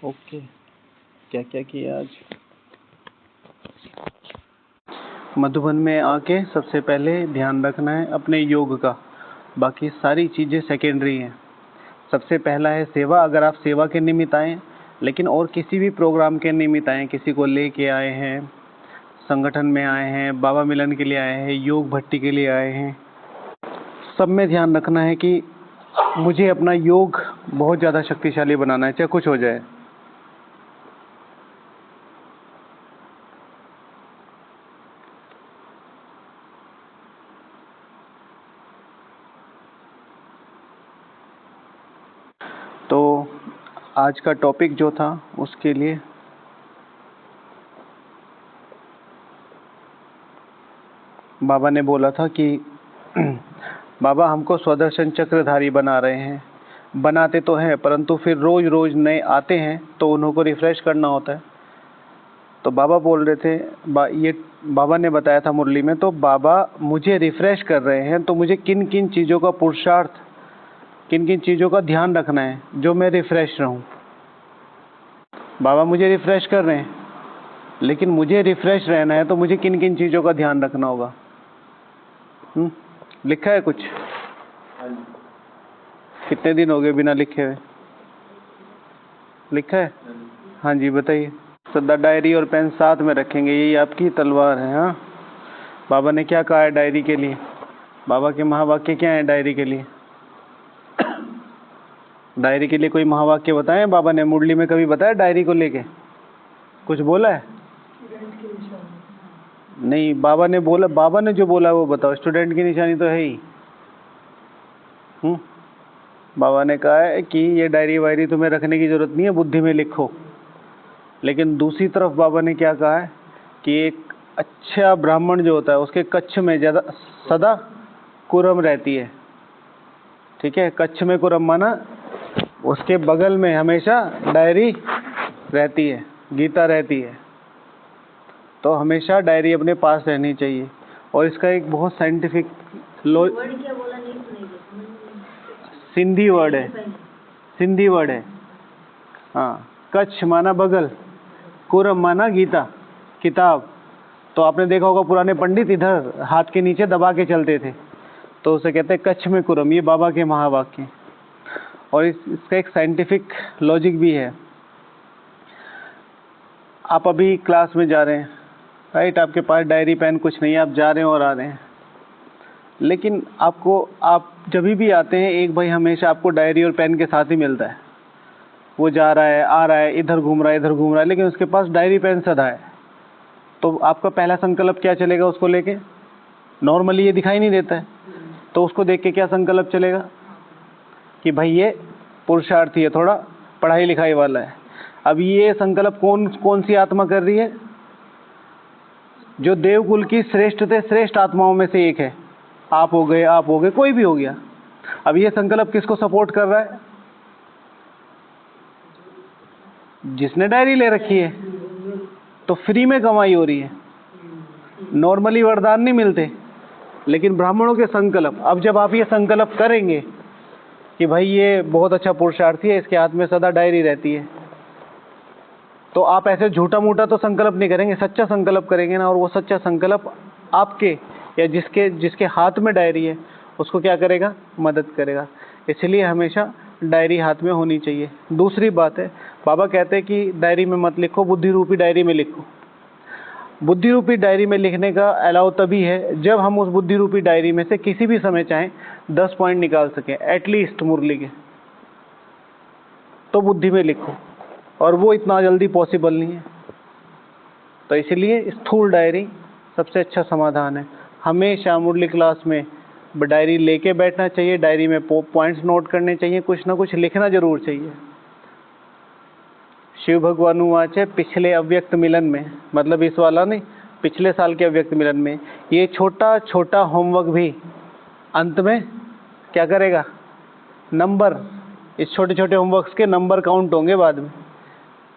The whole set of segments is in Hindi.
ओके, क्या क्या किया आज? मधुबन में आके सबसे पहले ध्यान रखना है अपने योग का, बाकी सारी चीज़ें सेकेंडरी हैं। सबसे पहला है सेवा। अगर आप सेवा के निमित्त आएँ, लेकिन और किसी भी प्रोग्राम के निमित्त आएँ, किसी को लेके आए हैं, संगठन में आए हैं, बाबा मिलन के लिए आए हैं, योग भट्टी के लिए आए हैं, सब में ध्यान रखना है कि मुझे अपना योग बहुत ज़्यादा शक्तिशाली बनाना है, चाहे कुछ हो जाए। तो आज का टॉपिक जो था उसके लिए बाबा ने बोला था कि बाबा हमको स्वदर्शन चक्रधारी बना रहे हैं। बनाते तो हैं, परंतु फिर रोज़ रोज़ नए आते हैं तो उन्हों को रिफ़्रेश करना होता है। तो बाबा बोल रहे थे, ये बाबा ने बताया था मुरली में, तो बाबा मुझे रिफ़्रेश कर रहे हैं, तो मुझे किन किन चीज़ों का पुरुषार्थ, किन किन चीज़ों का ध्यान रखना है जो मैं रिफ़्रेश रहूं। बाबा मुझे रिफ़्रेश कर रहे हैं, लेकिन मुझे रिफ़्रेश रहना है तो मुझे किन किन चीज़ों का ध्यान रखना होगा। लिखा है कुछ? कितने दिन हो गए बिना लिखे हुए? लिखा है? हाँ जी, बताइए। सदा डायरी और पेन साथ में रखेंगे, यही आपकी तलवार है। हाँ, बाबा ने क्या कहा है डायरी के लिए? बाबा के महावाक्य क्या है डायरी के लिए? डायरी के लिए कोई महावाक्य बताएं बाबा ने? मुरली में कभी बताया डायरी को लेके कुछ बोला है? नहीं, बाबा ने बोला, बाबा ने जो बोला वो बताओ। स्टूडेंट की निशानी तो है ही। बाबा ने कहा है कि ये डायरी वायरी तुम्हें रखने की ज़रूरत नहीं है, बुद्धि में लिखो। लेकिन दूसरी तरफ बाबा ने क्या कहा है कि एक अच्छा ब्राह्मण जो होता है उसके कच्छ में ज़्यादा सदा कुरम रहती है। ठीक है, कच्छ में कुरम माना उसके बगल में हमेशा डायरी रहती है, गीता रहती है। तो हमेशा डायरी अपने पास रहनी चाहिए। और इसका एक बहुत साइंटिफिक सिंधी वर्ड है, सिंधी वर्ड है। हाँ, कच्छ माना बगल, कुरम माना गीता, किताब। तो आपने देखा होगा पुराने पंडित इधर हाथ के नीचे दबा के चलते थे, तो उसे कहते हैं कच्छ में कुरम। ये बाबा के महावाक्य। और इसका एक साइंटिफिक लॉजिक भी है। आप अभी क्लास में जा रहे हैं, राइट? आपके पास डायरी पेन कुछ नहीं है, आप जा रहे हैं और आ रहे हैं। लेकिन आप जब भी आते हैं, एक भाई हमेशा आपको डायरी और पेन के साथ ही मिलता है। वो जा रहा है, आ रहा है, इधर घूम रहा है, इधर घूम रहा है, लेकिन उसके पास डायरी पेन सदा है। तो आपका पहला संकल्प क्या चलेगा उसको लेके? नॉर्मली ये दिखाई नहीं देता है, तो उसको देख के क्या संकल्प चलेगा कि भाई ये पुरुषार्थी है, थोड़ा पढ़ाई लिखाई वाला है। अब ये संकल्प कौन सी आत्मा कर रही है? जो देवकुल की श्रेष्ठ से श्रेष्ठ आत्माओं में से एक है। आप हो गए, कोई भी हो गया। अब ये संकल्प किसको सपोर्ट कर रहा है? जिसने डायरी ले रखी है। तो फ्री में कमाई हो रही है। नॉर्मली वरदान नहीं मिलते, लेकिन ब्राह्मणों के संकल्प। अब जब आप ये संकल्प करेंगे कि भाई ये बहुत अच्छा पुरुषार्थी है, इसके हाथ में सदा डायरी रहती है, तो आप ऐसे झूठा मूठा तो संकल्प नहीं करेंगे, सच्चा संकल्प करेंगे ना। और वो सच्चा संकल्प आपके या जिसके हाथ में डायरी है उसको क्या करेगा? मदद करेगा। इसलिए हमेशा डायरी हाथ में होनी चाहिए। दूसरी बात है, बाबा कहते हैं कि डायरी में मत लिखो, बुद्धि रूपी डायरी में लिखो। बुद्धि रूपी डायरी में लिखने का अलाउ तभी है जब हम उस बुद्धि रूपी डायरी में से किसी भी समय चाहें 10 पॉइंट निकाल सकें एटलीस्ट मुरली के, तो बुद्धि में लिखो। और वो इतना जल्दी पॉसिबल नहीं है। तो इसलिए स्थूल डायरी सबसे अच्छा समाधान है। हमेशा मुरली क्लास में डायरी लेके बैठना चाहिए, डायरी में पॉइंट्स नोट करने चाहिए, कुछ ना कुछ लिखना जरूर चाहिए। शिव भगवान वाचे पिछले अव्यक्त मिलन में, मतलब इस वाला नहीं, पिछले साल के अव्यक्त मिलन में, ये छोटा छोटा होमवर्क भी अंत में क्या करेगा? नंबर, इस छोटे छोटे होमवर्क्स के नंबर काउंट होंगे बाद में।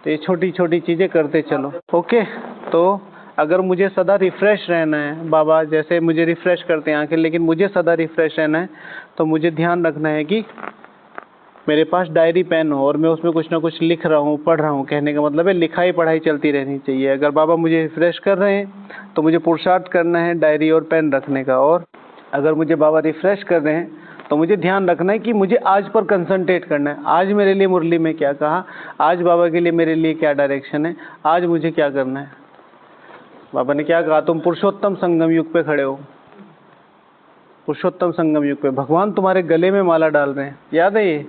तो ये छोटी छोटी चीज़ें करते चलो। ओके, तो अगर मुझे सदा रिफ़्रेश रहना है, बाबा जैसे मुझे रिफ़्रेश करते हैं आके, लेकिन मुझे सदा रिफ़्रेश रहना है, तो मुझे ध्यान रखना है कि मेरे पास डायरी पेन हो और मैं उसमें कुछ ना कुछ लिख रहा हूँ, पढ़ रहा हूँ, कहने का मतलब है लिखाई पढ़ाई चलती रहनी चाहिए। अगर बाबा मुझे रिफ्रेश कर रहे हैं तो मुझे पुरुषार्थ करना है डायरी और पेन रखने का, और अगर मुझे बाबा रिफ्रेश कर रहे हैं तो मुझे ध्यान रखना है कि मुझे आज पर कंसंट्रेट करना है। आज मेरे लिए मुरली में क्या कहा, आज बाबा के लिए मेरे लिए क्या डायरेक्शन है, आज मुझे क्या करना है। बाबा ने क्या कहा, तुम पुरुषोत्तम संगम युग पे खड़े हो, पुरुषोत्तम संगम युग पे भगवान तुम्हारे गले में माला डाल रहे हैं। याद है ये?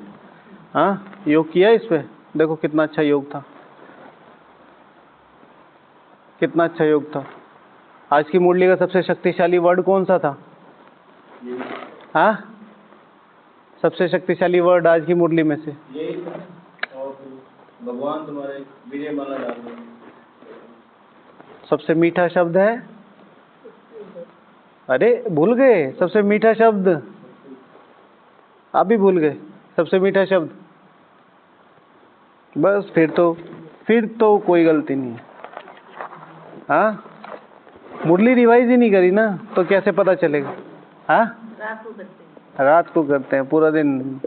हाँ, योग किया इस पे? देखो कितना अच्छा योग था, कितना अच्छा योग था। आज की मुरली का सबसे शक्तिशाली वर्ड कौन सा था? हाँ, सबसे शक्तिशाली वर्ड आज की मुरली में से यही था। और भगवान तुम्हारे विजय माला डाल रहे हैं। सबसे मीठा शब्द है, अरे भूल गए सबसे मीठा शब्द, आप भी भूल गए सबसे मीठा शब्द। बस फिर तो कोई गलती नहीं है। हाँ, मुरली रिवाइज ही नहीं करी ना तो कैसे पता चलेगा? हाँ, रात को करते हैं पूरा दिन।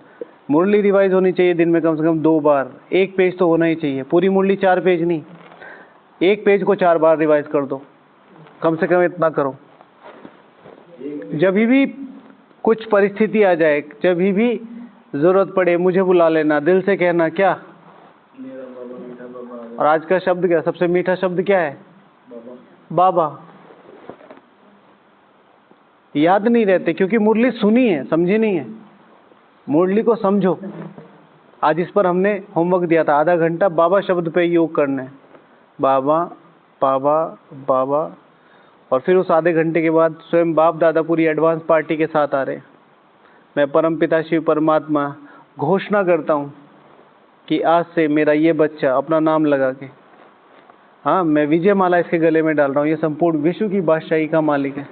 मुरली रिवाइज होनी चाहिए दिन में कम से कम 2 बार, 1 पेज तो होना ही चाहिए। पूरी मुरली 4 पेज नहीं, 1 पेज को 4 बार रिवाइज कर दो, कम से कम इतना करो। जब भी कुछ परिस्थिति आ जाए, जब भी जरूरत पड़े, मुझे बुला लेना, दिल से कहना क्या? मेरा बाबा मीठा बाबा। और आज का शब्द क्या, सबसे मीठा शब्द क्या है? बाबा। याद नहीं रहते क्योंकि मुरली सुनी है, समझी नहीं है। मुरली को समझो। आज इस पर हमने होमवर्क दिया था, आधा घंटा बाबा शब्द पे योग करना है। बाबा बाबा बाबा, और फिर उस आधे घंटे के बाद स्वयं बाप दादा पूरी एडवांस पार्टी के साथ आ रहे हैं। मैं परमपिता शिव परमात्मा घोषणा करता हूँ कि आज से मेरा ये बच्चा अपना नाम लगा के, हाँ, मैं विजय माला इसके गले में डाल रहा हूँ, ये संपूर्ण विश्व की बादशाही का मालिक है।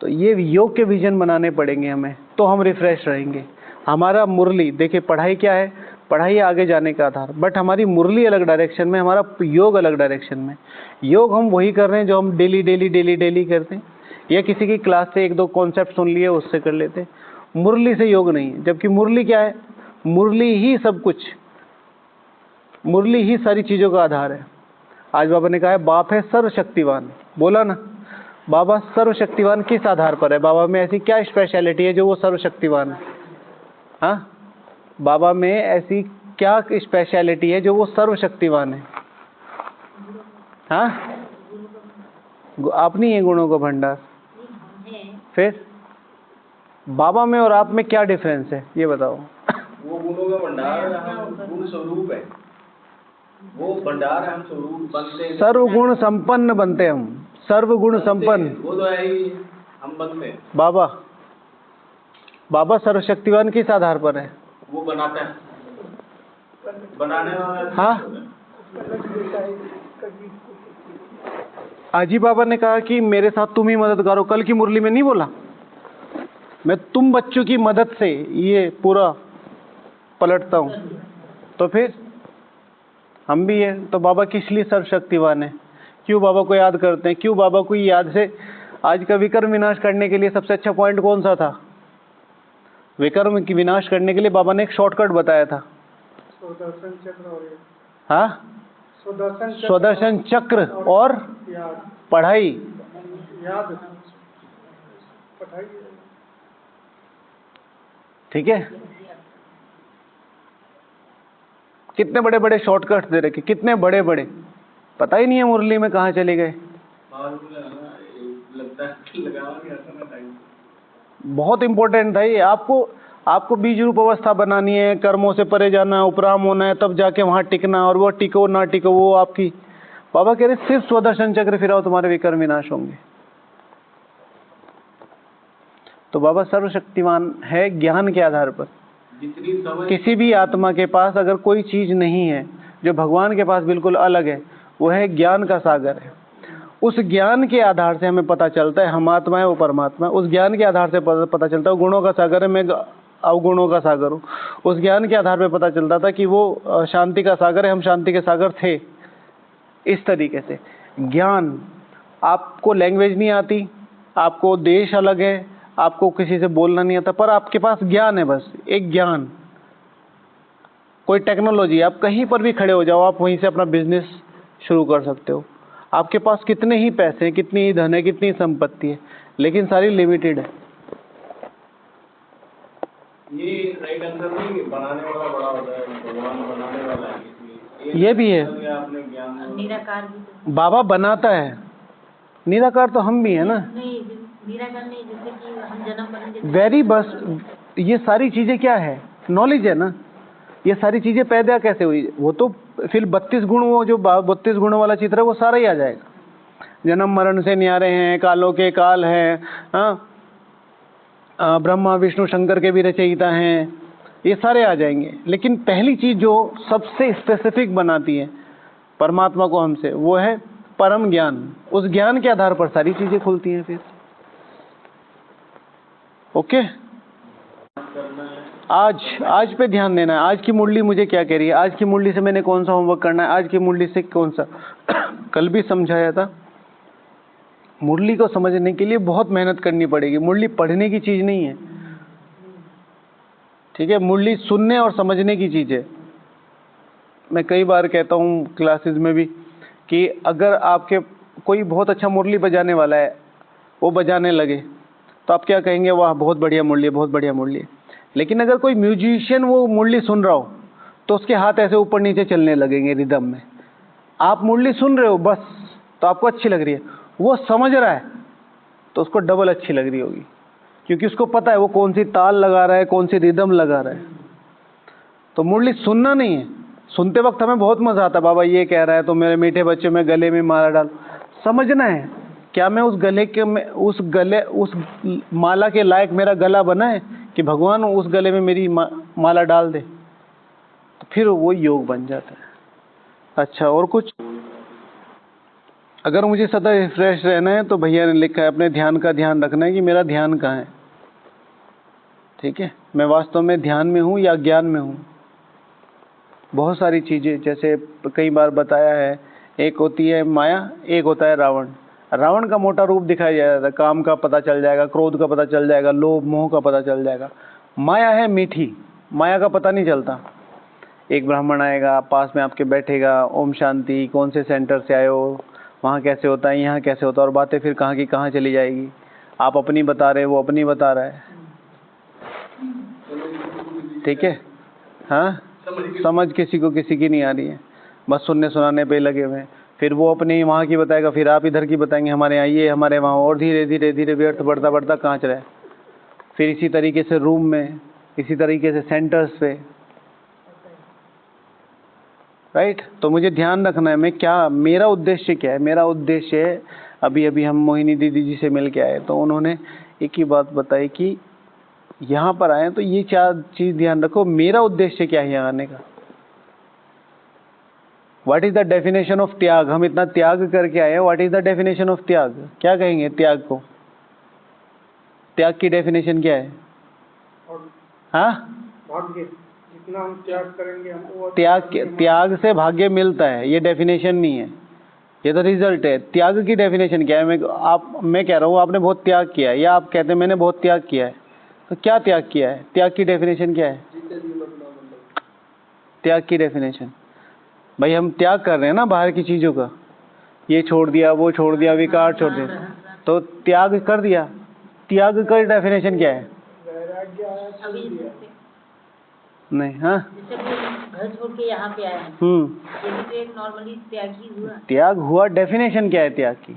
तो ये योग के विजन बनाने पड़ेंगे हमें, तो हम रिफ्रेश रहेंगे। हमारा मुरली, देखिए पढ़ाई क्या है, पढ़ाई आगे जाने का आधार, बट हमारी मुरली अलग डायरेक्शन में, हमारा योग अलग डायरेक्शन में। योग हम वही कर रहे हैं जो हम डेली करते हैं, या किसी की क्लास से 1-2 कॉन्सेप्ट सुन लिए उससे कर लेते हैं। मुरली से योग नहीं है, जबकि मुरली क्या है? मुरली ही सब कुछ, मुरली ही सारी चीजों का आधार है। आज बाबा ने कहा है बाप है सर्वशक्तिवान, बोला ना, बाबा सर्वशक्तिवान किस आधार पर है? बाबा में ऐसी क्या स्पेशलिटी है जो वो सर्वशक्तिवान है? हाँ, बाबा में ऐसी क्या स्पेशलिटी है जो वो सर्वशक्तिवान है? हाँ, आप नहीं है गुणों का भंडार। फिर बाबा में और आप में क्या डिफरेंस है ये बताओ। वो गुणों का भंडार है, हम गुण स्वरूप है। वो भंडार है, हम स्वरूप बनते हैं। सर्वगुण संपन्न बनते हम, सर्वगुण संपन्न। वो तो है ही, हम बनते हैं। बाबा सर्वशक्तिवान किस आधार पर है? वो बनाता है, बनाने वाला। हाँ, आज ही बाबा ने कहा कि मेरे साथ तुम ही मदद करो। कल की मुरली में नहीं बोला, मैं तुम बच्चों की मदद से ये पूरा पलटता हूँ। तो फिर हम भी हैं, तो बाबा किस लिए सर्वशक्तिवान है? क्यों बाबा को याद करते हैं? क्यों बाबा को याद से? आज का विकर्म विनाश करने के लिए सबसे अच्छा पॉइंट कौन सा था? विकर्म की विनाश करने के लिए बाबा ने एक शॉर्टकट बताया था। सुदर्शन चक्र। हाँ, सुदर्शन चक्र और पढ़ाई। याद, ठीक है, कितने बड़े बड़े शॉर्टकट दे रखे, कितने बड़े बड़े, पता ही नहीं है मुरली में कहाँ चले गए। बहुत इंपॉर्टेंट था ये। आपको बीज रूप अवस्था बनानी है, कर्मों से परे जाना है, उपराम होना है, तब जाके वहां टिकना, और वो टिको ना टिको वो आपकी। बाबा कह रहे सिर्फ स्वदर्शन चक्र फिराओ, तुम्हारे विकर्म विनाश होंगे। तो बाबा सर्वशक्तिमान है ज्ञान के आधार पर। किसी भी आत्मा के पास अगर कोई चीज नहीं है जो भगवान के पास बिल्कुल अलग है, वो है ज्ञान का सागर है। उस ज्ञान के आधार से हमें पता चलता है हम आत्मा है, वो परमात्मा है। उस ज्ञान के आधार से पता चलता है गुणों का सागर है, मैं अवगुणों का सागर हूँ। उस ज्ञान के आधार पर पता चलता था कि वो शांति का सागर है, हम शांति के सागर थे। इस तरीके से ज्ञान, आपको लैंग्वेज नहीं आती, आपको देश अलग है, आपको किसी से बोलना नहीं आता, पर आपके पास ज्ञान है, बस एक ज्ञान, कोई टेक्नोलॉजी, आप कहीं पर भी खड़े हो जाओ, आप वहीं से अपना बिजनेस शुरू कर सकते हो। आपके पास कितने ही पैसे हैं, कितनी ही धन है, कितनी संपत्ति है, लेकिन सारी लिमिटेड है। ये राइट आंसर नहीं कि बनाने वाला बड़ा होता है, भगवान बनाने वाला है, इसलिए ये भी है, आपने ज्ञान निराकार भी तो बाबा बनाता है, निराकार तो हम भी है ना। नहीं, निराकार नहीं, जैसे कि हम जन्म मरण जैसे वेरी बस ये सारी चीजें क्या है, नॉलेज है ना। ये सारी चीजें पैदा कैसे हुई, वो तो फिर 32 गुण, वो जो 32 गुणों वाला चित्र है वो सारा ही आ जाएगा। जन्म मरण से न्यारे हैं, कालों के काल हैं, हाँ, ब्रह्मा विष्णु शंकर के भी रचयिता हैं, ये सारे आ जाएंगे। लेकिन पहली चीज जो सबसे स्पेसिफिक बनाती है परमात्मा को हमसे, वो है परम ज्ञान। उस ज्ञान के आधार पर सारी चीजें खुलती हैं फिर। ओके, आज पे ध्यान देना है। आज की मुरली मुझे क्या कह रही है, आज की मुरली से मैंने कौन सा होमवर्क करना है, आज की मुरली से कौन सा कल भी समझाया था। मुरली को समझने के लिए बहुत मेहनत करनी पड़ेगी। मुरली पढ़ने की चीज नहीं है, ठीक है, मुरली सुनने और समझने की चीज है। मैं कई बार कहता हूँ क्लासेस में भी कि अगर आपके कोई बहुत अच्छा मुरली बजाने वाला है, वो बजाने लगे तो आप क्या कहेंगे, वाह बहुत बढ़िया मुरली है, बहुत बढ़िया मुरली है। लेकिन अगर कोई म्यूजिशियन वो मुरली सुन रहा हो तो उसके हाथ ऐसे ऊपर नीचे चलने लगेंगे रिदम में। आप मुरली सुन रहे हो बस, तो आपको अच्छी लग रही है, वो समझ रहा है तो उसको डबल अच्छी लग रही होगी, क्योंकि उसको पता है वो कौन सी ताल लगा रहा है, कौन सी रिदम लगा रहा है। तो मुरली सुनना नहीं है, सुनते वक्त हमें बहुत मजा आता है, बाबा ये कह रहा है तो मेरे मीठे बच्चे में गले में माला डाल। समझना है, क्या मैं उस गले के में उस माला के लायक मेरा गला बना है कि भगवान उस गले में मेरी माला डाल दे, तो फिर वो योग बन जाता है। अच्छा, और कुछ? अगर मुझे सदा रिफ्रेश रहना है तो भैया ने लिखा है अपने ध्यान का ध्यान रखना है कि मेरा ध्यान कहाँ है। ठीक है, मैं वास्तव में ध्यान में हूँ या ज्ञान में हूँ। बहुत सारी चीजें, जैसे कई बार बताया है, एक होती है माया, एक होता है रावण। रावण का मोटा रूप दिखाया जाता है, काम का पता चल जाएगा, क्रोध का पता चल जाएगा, लोभ मोह का पता चल जाएगा। माया है मीठी, माया का पता नहीं चलता। एक ब्राह्मण आएगा, पास में आपके बैठेगा, ओम शांति, कौन से सेंटर से आए हो, वहाँ कैसे होता है, यहाँ कैसे होता है, और बातें फिर कहाँ की कहाँ चली जाएगी। आप अपनी बता रहे, वो अपनी बता रहा है। ठीक है, हाँ, समझ किसी को किसी की नहीं आ रही है, बस सुनने सुनाने पे लगे हुए हैं। फिर वो अपनी वहाँ की बताएगा, फिर आप इधर की बताएंगे, हमारे यहाँ ये, हमारे वहाँ, और धीरे धीरे धीरे व्यर्थ बढ़ता बढ़ता कहाँ चला है। फिर इसी तरीके से रूम में, इसी तरीके से सेंटर्स पे, राइट। तो मुझे ध्यान रखना है, मैं क्या, मेरा उद्देश्य क्या है। मेरा उद्देश्य है, अभी अभी हम मोहिनी दीदी जी से मिल के आए तो उन्होंने एक ही बात बताई कि यहाँ पर आए तो ये 4 चीज ध्यान रखो, मेरा उद्देश्य क्या है यहाँ आने का। What is the definition of त्याग। हम इतना त्याग करके आए हैं, what is the definition of त्याग, क्या कहेंगे त्याग को? त्याग की डेफिनेशन क्या है? हाँ, भाग्य, जितना हम त्याग करेंगे हमको त्याग से भाग्य मिलता है, ये डेफिनेशन नहीं है, ये तो रिजल्ट है। त्याग की डेफिनेशन क्या है? मैं कह रहा हूँ आपने बहुत त्याग किया है, या आप कहते हैं मैंने बहुत त्याग किया है, तो क्या त्याग किया है? त्याग की डेफिनेशन क्या है? त्याग की डेफिनेशन, भाई हम त्याग कर रहे हैं ना बाहर की चीजों का, ये छोड़ दिया, वो छोड़ दिया, विकार छोड़ दिया, तो त्याग कर दिया। त्याग का डेफिनेशन क्या है? नहीं, हाँ, जैसे कोई घर छोड़ के यहाँ पे आए हैं, ये भी तो एक नॉर्मली त्याग ही हुआ। त्याग हुआ, डेफिनेशन क्या है त्याग की?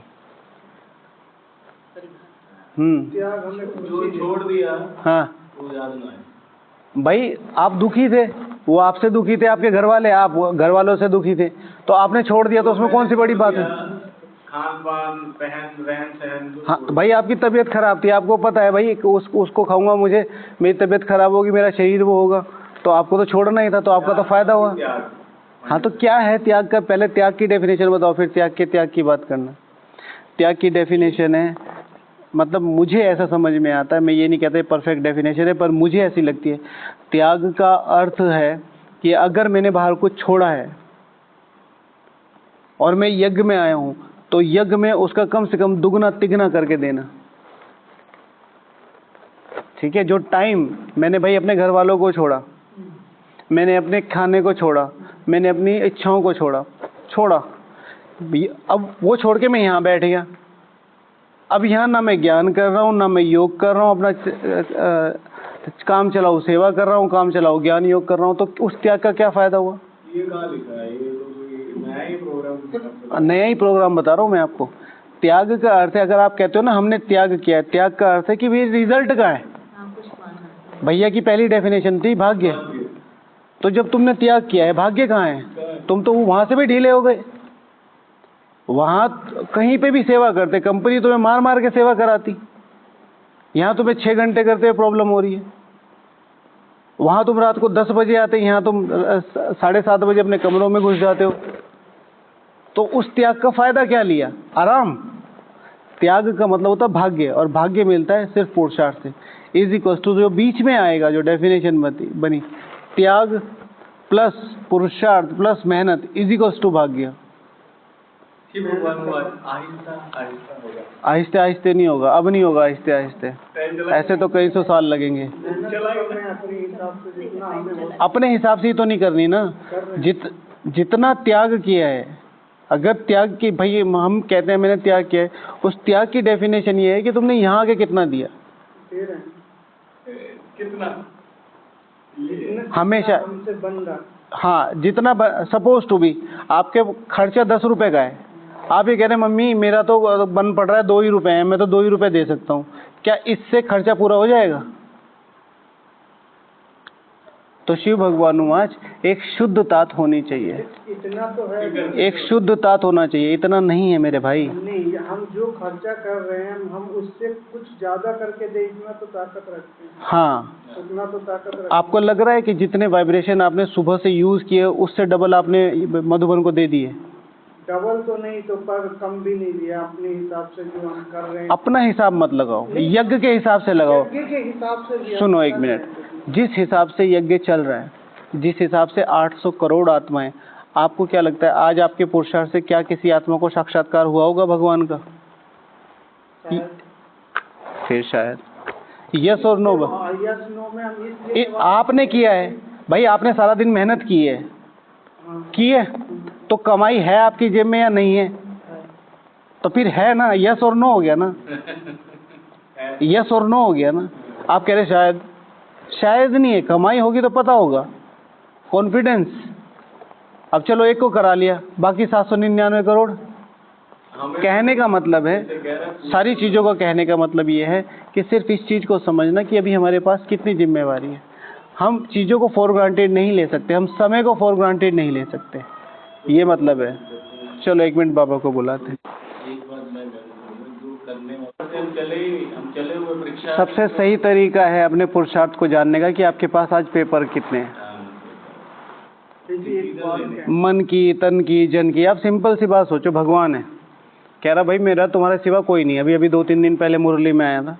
त्याग हमने जो छोड़ दिया, हाँ, वो याद ना है। भाई आप दुखी थे, वो आपसे दुखी थे, आपके घर वाले, आप घर वालों से दुखी थे, तो आपने छोड़ दिया, तो उसमें कौन सी बड़ी बात है? खान पान, पहन, रहन सहन। हाँ, भाई आपकी तबीयत खराब थी, आपको पता है भाई उसको खाऊंगा, मुझे मेरी तबीयत खराब होगी, मेरा शरीर वो होगा, तो आपको तो छोड़ना ही था, तो आपका तो फायदा हुआ। हाँ, तो क्या है त्याग का? पहले त्याग की डेफिनेशन बताओ, फिर त्याग की बात करना। त्याग की डेफिनेशन है, मतलब मुझे ऐसा समझ में आता है, मैं ये नहीं कहता परफेक्ट डेफिनेशन है, पर मुझे ऐसी लगती है, त्याग का अर्थ है कि अगर मैंने बाहर कुछ छोड़ा है और मैं यज्ञ में आया हूं, तो यज्ञ में उसका कम से कम दुगना तिगना करके देना। ठीक है, जो टाइम मैंने भाई अपने घर वालों को छोड़ा, मैंने अपने खाने को छोड़ा, मैंने अपनी इच्छाओं को छोड़ा, अब वो छोड़ के मैं यहाँ बैठ गया। अब यहाँ ना मैं ज्ञान कर रहा हूँ, ना मैं योग कर रहा हूँ, अपना काम चलाओ सेवा कर रहा हूँ, काम चलाओ ज्ञान योग कर रहा हूँ, तो उस त्याग का क्या फायदा हुआ? ये कहाँ लिखा है? ये तो नया ही प्रोग्राम, नया ही प्रोग्राम बता रहा हूँ मैं आपको। त्याग का अर्थ है, अगर आप कहते हो ना हमने त्याग किया है, त्याग का अर्थ है कि भाई रिजल्ट का है। भैया की पहली डेफिनेशन थी भाग्य, तो जब तुमने त्याग किया है भाग्य कहाँ है? तुम तो वहां से भी ढीले हो गए। वहां कहीं पे भी सेवा करते, कंपनी तुम्हें मार मार के सेवा कराती, यहाँ तुम्हें 6 घंटे करते हुए प्रॉब्लम हो रही है। वहां तुम रात को 10 बजे आते, यहाँ तुम 7:30 बजे अपने कमरों में घुस जाते हो। तो उस त्याग का फायदा क्या लिया? आराम। त्याग का मतलब होता है भाग्य, और भाग्य मिलता है सिर्फ पुरुषार्थ से। इज इक्वल टू जो बीच में आएगा, जो डेफिनेशन बनी, त्याग प्लस पुरुषार्थ प्लस मेहनत इज इक्वल टू भाग्य। आहिस्ते आहिस्ते नहीं होगा, अब नहीं होगा आहिस्ते आहिस्ते, ऐसे तो कई सौ साल लगेंगे। अपने हिसाब से ही तो नहीं करनी ना। जितना त्याग किया है, अगर त्याग की, भाई हम कहते हैं मैंने त्याग किया है, उस त्याग की डेफिनेशन ये है कि तुमने यहाँ आके कितना दिया। कितना हमेशा हाँ, जितना सपोज टू बी आपके खर्चा 10 रुपए का है, आप ये कह रहे हैं मम्मी मेरा तो बन पड़ रहा है 2 ही रुपए है, मैं तो 2 ही रुपए दे सकता हूँ, क्या इससे खर्चा पूरा हो जाएगा? तो शिव भगवान आज एक शुद्ध तात होनी चाहिए, इतना तो है, एक शुद्ध तात होना चाहिए। इतना नहीं है मेरे भाई। नहीं, हम जो खर्चा कर रहे हैं हम उससे कुछ ज्यादा करके दे, इतना तो ताकत रखते हैं। हाँ, उतना तो ताकत रखते हैं। आपको लग रहा है कि जितने वाइब्रेशन आपने सुबह से यूज किए उससे डबल आपने मधुबन को दे दिए? डबल तो नहीं, तो पर कम भी नहीं दिया। अपने हिसाब से जो हम कर रहे हैं, अपना हिसाब मत लगाओ, यज्ञ के हिसाब से लगाओ। यज्ञ के हिसाब से दिया। सुनो एक मिनट, जिस हिसाब से यज्ञ चल रहा है, जिस हिसाब से 800 करोड़ आत्माएं, आपको क्या लगता है आज आपके पुरुषार्थ से क्या किसी आत्मा को साक्षात्कार हुआ होगा भगवान का? फिर शायद यस और नो। यस नो में हम इसलिए आपने किया है भाई, आपने सारा दिन मेहनत की है, की है, तो कमाई है आपकी जेब में या नहीं है? तो फिर है ना, यस और नो हो गया ना, यस और नो हो गया ना। आप कह रहे शायद, शायद नहीं है, कमाई होगी तो पता होगा, कॉन्फिडेंस। अब चलो एक को करा लिया, बाकी 799 करोड़। कहने का मतलब है, सारी चीजों को कहने का मतलब ये है कि सिर्फ इस चीज को समझना कि अभी हमारे पास कितनी जिम्मेवारी है। हम चीजों को फॉर ग्रांटेड नहीं ले सकते, हम समय को फॉर ग्रांटेड नहीं ले सकते, ये मतलब है। चलो 1 मिनट बाबा को बुलाते हैं। सबसे सही तरीका है अपने पुरुषार्थ को जानने का कि आपके पास आज पेपर कितने हैं, मन की, तन की, जन की। आप सिंपल सी बात सोचो, भगवान है, कह रहा भाई मेरा तुम्हारे सिवा कोई नहीं। अभी 2-3 दिन पहले मुरली में आया था,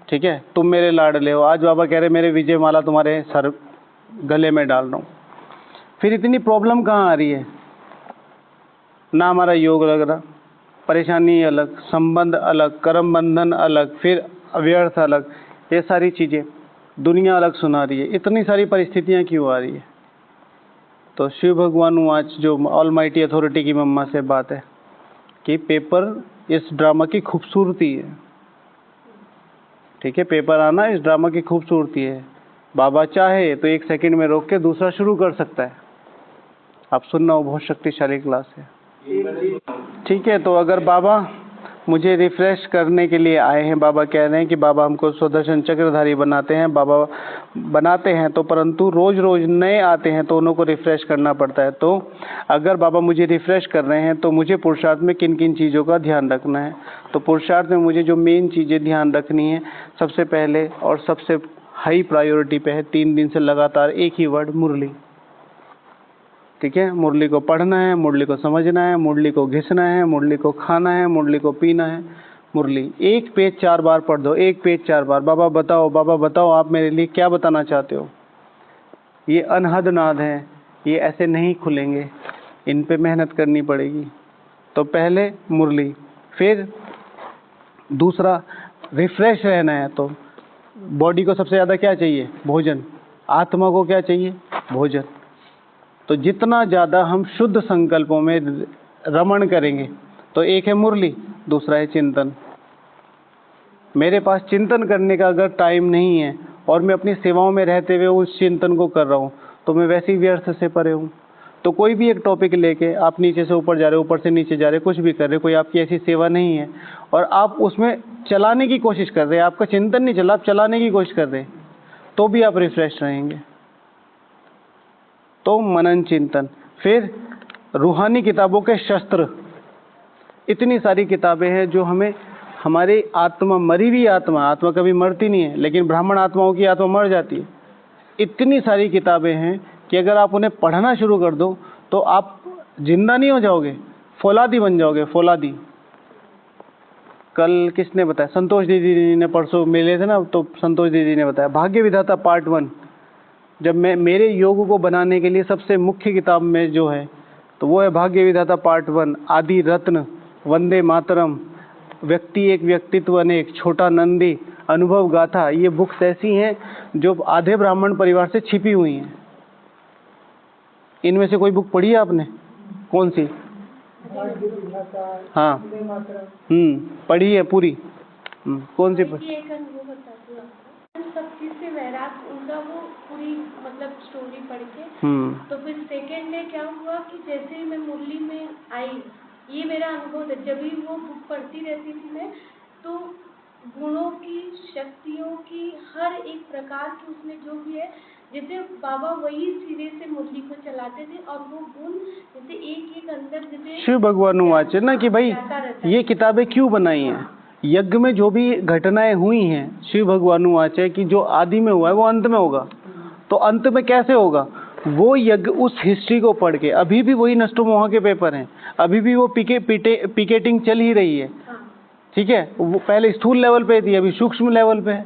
ठीक है, तुम मेरे लाडले हो। आज बाबा कह रहे मेरे विजय माला तुम्हारे सर गले में डाल रहा हूँ। फिर इतनी प्रॉब्लम कहाँ आ रही है? ना हमारा योग लग रहा, परेशानी अलग, संबंध अलग, कर्म बंधन अलग, फिर अव्यर्थ अलग, ये सारी चीज़ें दुनिया अलग सुना रही है। इतनी सारी परिस्थितियाँ क्यों आ रही है? तो शिव भगवान आज जो ऑलमाइटी अथॉरिटी की मम्मा से बात है कि पेपर इस ड्रामा की खूबसूरती है, ठीक है, पेपर आना इस ड्रामा की खूबसूरती है। बाबा चाहे तो 1 सेकंड में रोक के दूसरा शुरू कर सकता है। आप सुनना, वो बहुत शक्तिशाली क्लास है, ठीक है। तो अगर बाबा मुझे रिफ्रेश करने के लिए आए हैं, बाबा कह रहे हैं कि बाबा हमको सुदर्शन चक्रधारी बनाते हैं, बाबा बनाते हैं, तो परंतु रोज रोज नए आते हैं तो उनको रिफ्रेश करना पड़ता है। तो अगर बाबा मुझे रिफ्रेश कर रहे हैं तो मुझे पुरुषार्थ में किन किन चीज़ों का ध्यान रखना है? तो पुरुषार्थ में मुझे जो मेन चीज़ें ध्यान रखनी है, सबसे पहले और सबसे हाई प्रायोरिटी पे है 3 दिन से लगातार एक ही वर्ड, मुरली, ठीक है। मुरली को पढ़ना है, मुरली को समझना है, मुरली को घिसना है, मुरली को खाना है, मुरली को पीना है। मुरली 1 पेज 4 बार पढ़ दो, 1 पेज 4 बार। बाबा बताओ आप मेरे लिए क्या बताना चाहते हो? ये अनहद नाद है, ये ऐसे नहीं खुलेंगे, इन पे मेहनत करनी पड़ेगी। तो पहले मुरली, फिर दूसरा रिफ्रेश रहना है तो बॉडी को सबसे ज़्यादा क्या चाहिए? भोजन। आत्मा को क्या चाहिए? भोजन। तो जितना ज़्यादा हम शुद्ध संकल्पों में रमण करेंगे, तो एक है मुरली, दूसरा है चिंतन। मेरे पास चिंतन करने का अगर टाइम नहीं है और मैं अपनी सेवाओं में रहते हुए उस चिंतन को कर रहा हूँ, तो मैं वैसे ही व्यर्थ से परे हूँ। तो कोई भी एक टॉपिक लेके आप नीचे से ऊपर जा रहे हो, ऊपर से नीचे जा रहे हो, कुछ भी कर रहे हो, कोई आपकी ऐसी सेवा नहीं है और आप उसमें चलाने की कोशिश कर रहे हैं, आपका चिंतन नहीं चला, आप चलाने की कोशिश कर रहे हैं, तो भी आप रिफ्रेश रहेंगे। तो मनन चिंतन। फिर रूहानी किताबों के शस्त्र। इतनी सारी किताबें हैं जो हमें हमारी आत्मा, मरी हुई आत्मा कभी मरती नहीं है, लेकिन ब्राह्मण आत्माओं की आत्मा मर जाती है। इतनी सारी किताबें हैं कि अगर आप उन्हें पढ़ना शुरू कर दो तो आप जिंदा नहीं हो जाओगे, फौलादी बन जाओगे, फौलादी। कल किसने बताया? संतोष दीदी ने, परसों मिले थे ना, तो संतोष दीदी ने बताया भाग्य विधाता पार्ट 1। जब मैं मेरे योग को बनाने के लिए सबसे मुख्य किताब में जो है, तो वो है भाग्य विधाता पार्ट 1, आदि रत्न, वंदे मातरम, व्यक्ति एक व्यक्तित्व अनेक, छोटा नंदी, अनुभव गाथा। ये बुक्स ऐसी हैं जो आधे ब्राह्मण परिवार से छिपी हुई हैं। इनमें से कोई बुक पढ़ी है आपने? कौन सी? हाँ, पढ़ी है पूरी। कौन सी पढ़ी? एक अनुभव बताती हूँ आपको। सब चीज से वैराग उनका, वो पूरी मतलब स्टोरी पढ़ के, तो फिर सेकेंड डे क्या हुआ कि जैसे ही मैं मुरली में आई, ये मेरा अनुभव था। जब भी वो बुक पढ़ती रहती थी मैं, तो गुणों की, शक्तियों की, हर एक प्रकार की उसमें जो भी है, जैसे बाबा वही सिरे से मुरली को चलाते थे और वो गुण जैसे एक एक अंदर, जैसे शिव भगवान वाचे ना कि भाई ये किताबें क्यों बनाई हैं। यज्ञ में जो भी घटनाएं हुई हैं, शिव भगवान वाचे कि जो आदि में हुआ है वो अंत में होगा। तो अंत में कैसे होगा? वो यज्ञ उस हिस्ट्री को पढ़ के, अभी भी वही नष्टोमोहा के पेपर हैं, अभी भी वो पिकेटिंग चल ही रही है, ठीक है। वो पहले स्थूल लेवल पे थी, अभी सूक्ष्म लेवल पे है।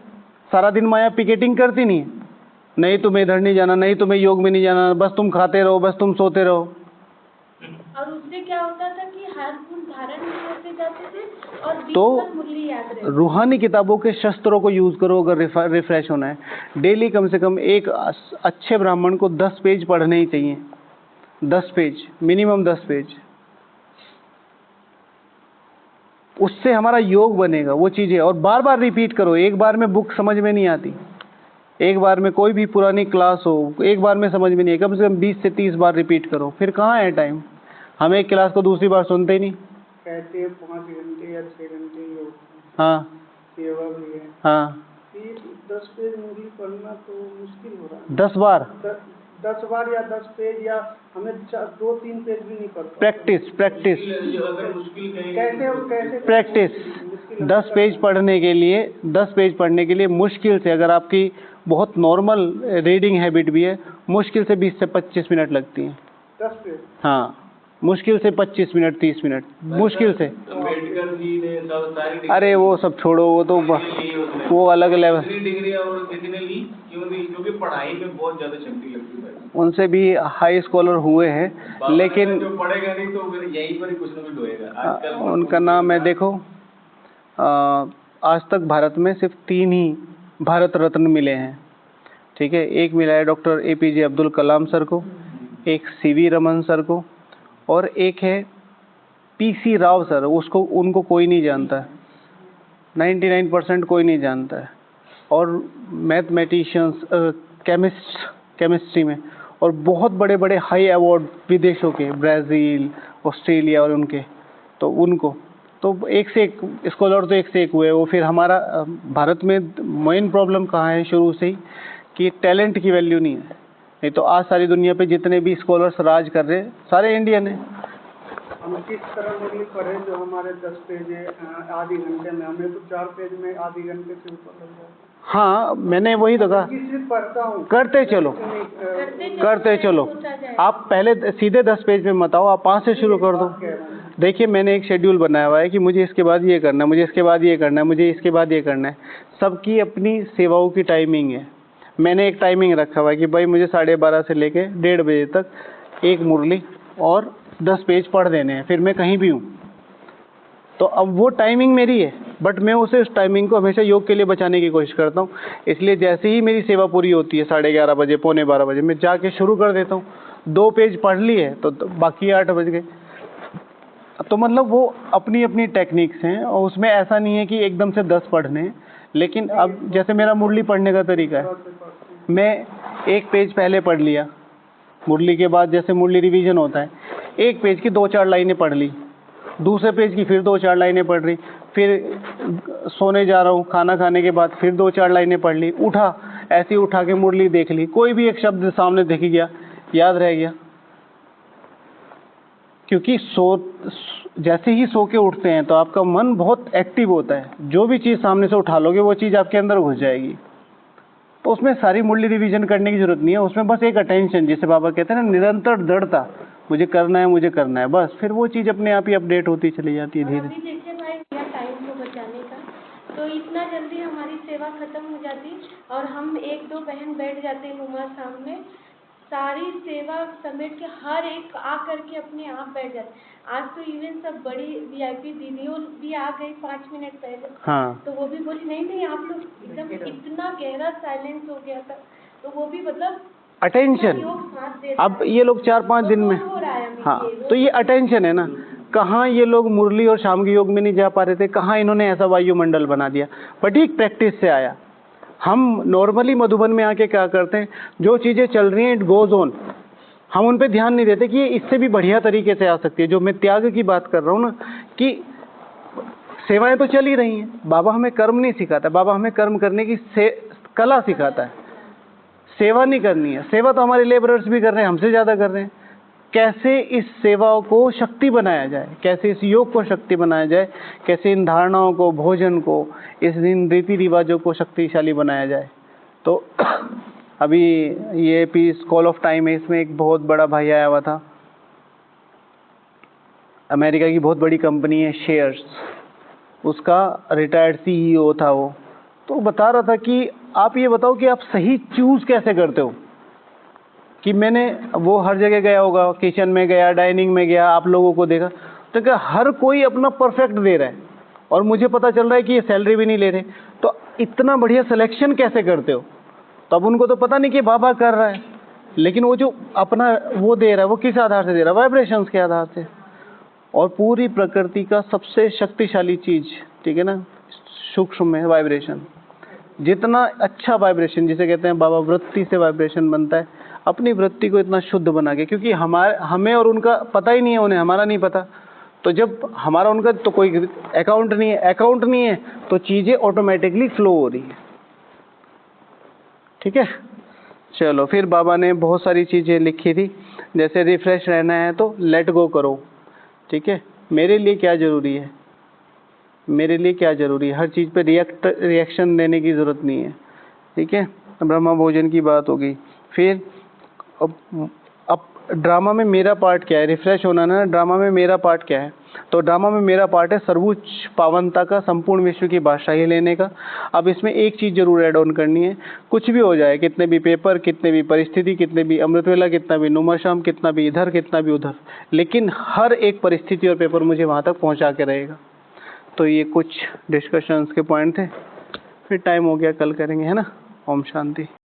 सारा दिन माया पिकेटिंग करती नहीं है, नहीं तुम्हें इधर नहीं जाना, नहीं तुम्हें योग में नहीं जाना, बस तुम खाते रहो, बस तुम सोते रहो। और उससे क्या होता था कि हर गुण धारण भी होते जाते थे और तो मुरली याद रहती। रूहानी किताबों के शस्त्रों को यूज करो अगर रिफ्रेश होना है। डेली कम से कम एक अच्छे ब्राह्मण को 10 पेज पढ़ने ही चाहिए, 10 पेज, मिनिमम 10 पेज। उससे हमारा योग बनेगा वो चीजें। और बार बार रिपीट करो। एक बार में बुक समझ में नहीं आती, एक बार में कोई भी पुरानी क्लास हो, एक बार में समझ में नहीं, कम से कम 20 से 30 बार रिपीट करो। फिर कहाँ है टाइम? हम एक क्लास को दूसरी बार सुनते ही नहीं। कहते हैं 5 घंटे या 6 घंटे योग, हाँ सेवा भी है। हाँ, 10 पेज मुरली पढ़ना तो मुश्किल हो रहा है। 10 बार 10 बार या 10 पेज, या हमें 2-3 पेज भी नहीं पढ़ पाते। प्रैक्टिस कैसे प्रैक्टिस। 10 पेज पढ़ने के लिए, 10 पेज पढ़ने के लिए मुश्किल से, अगर आपकी बहुत नॉर्मल रीडिंग हैबिट भी है, मुश्किल से 20 से 25 मिनट लगती हैं। 10 पेज? हाँ, मुश्किल से 25 मिनट, 30 मिनट, मुश्किल से। अम्बेडकर जी ने सब सारी, अरे वो सब छोड़ो, वो तो वो अलग लेवल। डिग्री और किसी ने ली क्यों ली? क्योंकि पढ़ाई में बहुत ज्यादा शक्ति लगती है। उनसे भी हाई स्कॉलर हुए हैं, लेकिन जो पढ़ेगा नहीं तो फिर यहीं पर ही कुछ ना कुछ होएगा। आजकल उनका नाम है, देखो आज तक भारत में सिर्फ 3 ही भारत रत्न मिले हैं, ठीक है। एक मिला है doctor APJ Abdul Kalam sir को, एक CV रमन सर को, और एक है PC राव सर। उसको, उनको कोई नहीं जानता है, 99% कोई नहीं जानता है। और मैथमेटिशियंस, केमिस्ट्री में, और बहुत बड़े बड़े हाई अवार्ड विदेशों के, ब्राज़ील, ऑस्ट्रेलिया और उनके, तो उनको तो एक से एक स्कॉलर तो एक से एक हुए वो। फिर हमारा भारत में मेन प्रॉब्लम कहाँ है शुरू से ही, कि टैलेंट की वैल्यू नहीं है। नहीं तो आज सारी दुनिया पे जितने भी स्कॉलर्स राज कर रहे हैं सारे इंडियन हैं। हम किस तरह मुरली पढ़े जो हमारे 10 पेज आधे घंटे में, हमें तो 4 पेज में आधे घंटे से ऊपर लग जाता है। हाँ, मैंने वही तो कहा, पढ़ता हूँ, करते चलो, करते चलो। आप पहले सीधे 10 पेज में मत आओ, आप 5 से शुरू कर दो। देखिए, मैंने एक शेड्यूल बनाया हुआ है कि मुझे इसके बाद ये करना है, मुझे इसके बाद ये करना है, मुझे इसके बाद ये करना है। सबकी अपनी सेवाओं की टाइमिंग है। मैंने एक टाइमिंग रखा हुआ है कि भाई मुझे 12:30 से लेके 1:30 बजे तक एक मुरली और 10 पेज पढ़ देने हैं, फिर मैं कहीं भी हूँ। तो अब वो टाइमिंग मेरी है, बट मैं उस टाइमिंग को हमेशा योग के लिए बचाने की कोशिश करता हूँ। इसलिए जैसे ही मेरी सेवा पूरी होती है 11:30 बजे, 11:45 बजे, मैं जाके शुरू कर देता हूँ। 2 पेज पढ़ लिए तो बाकी 8 बज गए। तो मतलब वो अपनी अपनी टेक्निक्स हैं, और उसमें ऐसा नहीं है कि एकदम से 10 पढ़ने हैं। लेकिन अब जैसे मेरा मुरली पढ़ने का तरीका है, मैं 1 पेज पहले पढ़ लिया, मुरली के बाद जैसे मुरली रिवीजन होता है, 1 पेज की 2-4 लाइनें पढ़ ली, दूसरे पेज की फिर 2-4 लाइनें पढ़ रही, फिर सोने जा रहा हूँ, खाना खाने के बाद फिर 2-4 लाइनें पढ़ ली, उठा, ऐसे ही उठा के मुरली देख ली, कोई भी एक शब्द सामने दिख गया, याद रह गया। क्योंकि जैसे ही सो के उठते हैं तो आपका मन बहुत एक्टिव होता है, जो भी चीज़ सामने से उठा लोगे वो चीज़ आपके अंदर घुस जाएगी। तो उसमें सारी मुरली रिवीजन करने की जरूरत नहीं है, उसमें बस एक अटेंशन, जिसे बाबा कहते हैं ना, निरंतर दृढ़ता, मुझे करना है, मुझे करना है, बस फिर वो चीज़ अपने आप ही अपडेट होती चली जाती है धीरे। अभी देखिए भाई, टाइम को बचाने का, तो इतना जल्दी हमारी सेवा खत्म हो जाती और हम 1-2 बहन बैठ जाते हैं नुमा सामने, सारी सेवा समेट के हर एक आ करके अपने आप बैठ जाते। आज तो इवन सब बड़ी VIP दीदियों भी आ गई 5 मिनट पहले। हाँ, तो वो भी बोली नहीं आप लोग एकदम, इतना गहरा साइलेंस हो गया था, तो वो भी मतलब अटेंशन। अब ये लोग 4-5 दिन में, हाँ, तो ये अटेंशन है ना। कहाँ ये लोग मुरली और शाम के योग में नहीं जा पा रहे थे, कहाँ इन्होंने ऐसा वायुमंडल बना दिया, बट ये प्रैक्टिस से आया। हम नॉर्मली मधुबन में आके क्या करते हैं, जो चीज़ें चल रही हैं इट गोज ऑन, हम उन पे ध्यान नहीं देते कि ये इससे भी बढ़िया तरीके से आ सकती है। जो मैं त्याग की बात कर रहा हूँ ना, कि सेवाएं तो चल ही रही हैं, बाबा हमें कर्म नहीं सिखाता, बाबा हमें कर्म करने की कला सिखाता है, सेवा नहीं करनी है। सेवा तो हमारे लेबरर्स भी कर रहे हैं, हमसे ज़्यादा कर रहे हैं। कैसे इस सेवा को शक्ति बनाया जाए, कैसे इस योग को शक्ति बनाया जाए, कैसे इन धारणाओं को, भोजन को, इन रीति रिवाजों को शक्तिशाली बनाया जाए। तो अभी ये पीस कॉल ऑफ टाइम है, इसमें एक बहुत बड़ा भाई आया हुआ था, अमेरिका की बहुत बड़ी कंपनी है शेयर्स, उसका रिटायर्ड CEO था वो। तो बता रहा था कि आप ये बताओ कि आप सही चूज़ कैसे करते हो। कि मैंने वो हर जगह गया होगा, किचन में गया, डाइनिंग में गया, आप लोगों को देखा, तो क्या हर कोई अपना परफेक्ट दे रहा है, और मुझे पता चल रहा है कि ये सैलरी भी नहीं ले रहे, तो इतना बढ़िया सिलेक्शन कैसे करते हो। तो अब उनको तो पता नहीं कि बाबा कर रहा है, लेकिन वो जो अपना वो दे रहा है, वो किस आधार से दे रहा है, वाइब्रेशंस के आधार से। और पूरी प्रकृति का सबसे शक्तिशाली चीज़, ठीक है ना, सूक्ष्म में वाइब्रेशन। जितना अच्छा वाइब्रेशन, जिसे कहते हैं बाबा, वृत्ति से वाइब्रेशन बनता है। अपनी वृत्ति को इतना शुद्ध बना के, क्योंकि हमें और उनका पता ही नहीं है, उन्हें हमारा नहीं पता, तो जब हमारा उनका तो कोई अकाउंट नहीं है, तो चीज़ें ऑटोमेटिकली फ्लो हो रही है। ठीक है, चलो फिर बाबा ने बहुत सारी चीज़ें लिखी थी, जैसे रिफ्रेश रहना है तो लेट गो करो। ठीक है, मेरे लिए क्या ज़रूरी है, मेरे लिए क्या ज़रूरी है, हर चीज़ पे रिएक्शन देने की ज़रूरत नहीं है। ठीक है, ब्रह्मा भोजन की बात होगी। फिर अब ड्रामा में मेरा पार्ट क्या है, रिफ्रेश होना ना, ड्रामा में मेरा पार्ट क्या है। तो ड्रामा में मेरा पार्ट है सर्वोच्च पावनता का, संपूर्ण विश्व की बादशाही लेने का। अब इसमें एक चीज़ जरूर ऐड ऑन करनी है, कुछ भी हो जाए, कितने भी पेपर, कितने भी परिस्थिति, कितने भी अमृतवेला, कितना भी नुमाशाम, कितना भी इधर, कितना भी उधर, लेकिन हर एक परिस्थिति और पेपर मुझे वहाँ तक पहुँचा के रहेगा। तो ये कुछ डिस्कशंस के पॉइंट थे। फिर टाइम हो गया, कल करेंगे, है ना। ओम शांति।